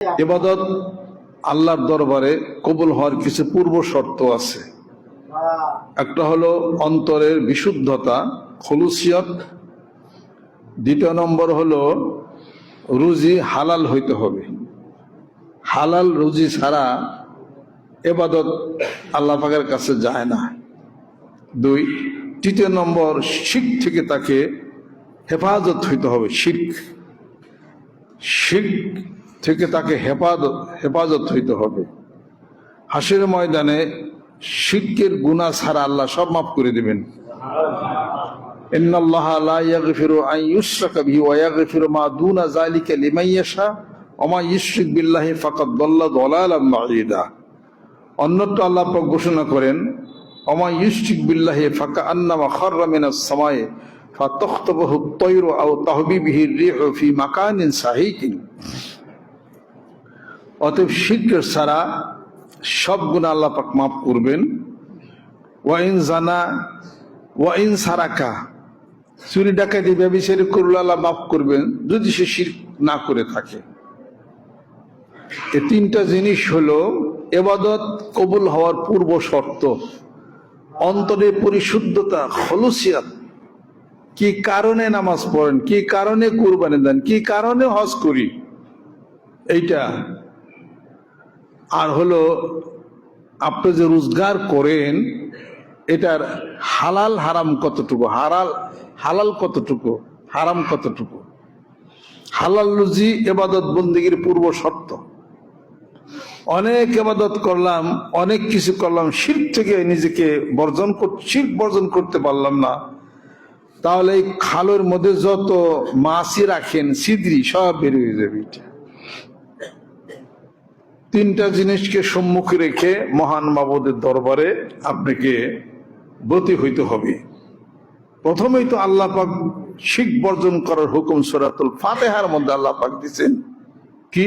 ইবাদত আল্লাহর দরবারে কবুল হওয়ার কিছু পূর্ব শর্ত আছে। একটা হলো অন্তরের বিশুদ্ধতা, খুলুসিয়ত। দ্বিতীয় নম্বর হলো রুজি হালাল হইতে হবে। হালাল রুজি ছাড়া ইবাদত আল্লাহ পাকের কাছে যায় না। তৃতীয় নম্বর, শিরক থেকে তাকে হেফাজত হইতে হবে। শিরক থেকে তাকে হেফাজত হইতে হবে। হাসরের ময়দানে শিরকের গুনাহ ছাড়া আল্লাহ সব মাফ করে দিবেন। ইন্নাল্লাহা লা ইয়াগফিরু আন ইউশরাকা বিহি ওয়া ইয়াগফিরু মা দুনা যালিকা লিমান ইয়াশা ওয়া মা ইউশরিক বিল্লাহি ফাকাদ দাল্লা দালালাম বাঈদা। অন্যত্র আল্লাহ পাক ঘোষণা করেন, ওয়া মা ইউশরিক বিল্লাহি ফাকান্নামা খাররা মিনাস সামাই ফাতাখতাবুহু আত-তায়রু আও তাহবি বিহি আর-রিহু ফি মাকানিন সাহিকিন। অতএব শিরক ছাড়া সব গুনাহ আল্লাহ পাক মাফ করবেন। ওয়া ইন জানা ওয়া ইন সারাকা, চুরি ডাকাতি ব্যভিচার করলে আল্লাহ মাফ করবেন যদি সে শিরক না করে থাকে। এই তিনটা জিনিস হলো ইবাদত কবুল হওয়ার পূর্ব শর্ত। অন্তরের পরিশুদ্ধতা, খুলুসিয়াত। কি কারণে নামাজ পড়েন, কি কারণে কুরবানি দেন, কি কারণে হজ করি, এইটা। আর হলো আপনি যে রোজগার করেন এটার হালাল হারাম কতটুকু, হালাল কতটুকু, হারাম কতটুকু। হালাল রুজি ইবাদত বন্দেগীর পূর্ব শর্ত। অনেক ইবাদত করলাম, অনেক কিছু করলাম, শিরক থেকে নিজেকে শিরক বর্জন করতে পারলাম না, তাহলে এই খালের মধ্যে যত মাছই রাখেন, ছিদ্রি সব বের হয়ে যাবে। তিনটা জিনিসকে সম্মুখে রেখে মহান মাবুদের দরবারে আপনাকে ব্রতী হইতে হবে। প্রথমেই তো আল্লাহ পাক শিরক বর্জন করার হুকুম সূরাতুল ফাতিহার মধ্যে আল্লাহ পাক দিয়েছেন কি,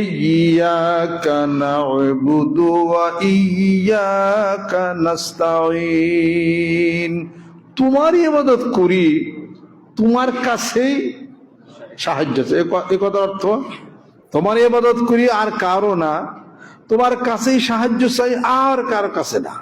ইয়্যাকা না'বুদু ওয়া ইয়্যাকা নাস্তাঈন। তোমারই ইবাদত করি, তোমার কাছেই সাহায্য চাই। এই কথার অর্থ, তোমার ইবাদত করি আর কারো না, তোমার কাছেই সাহায্য চাই আর কারো কাছে না।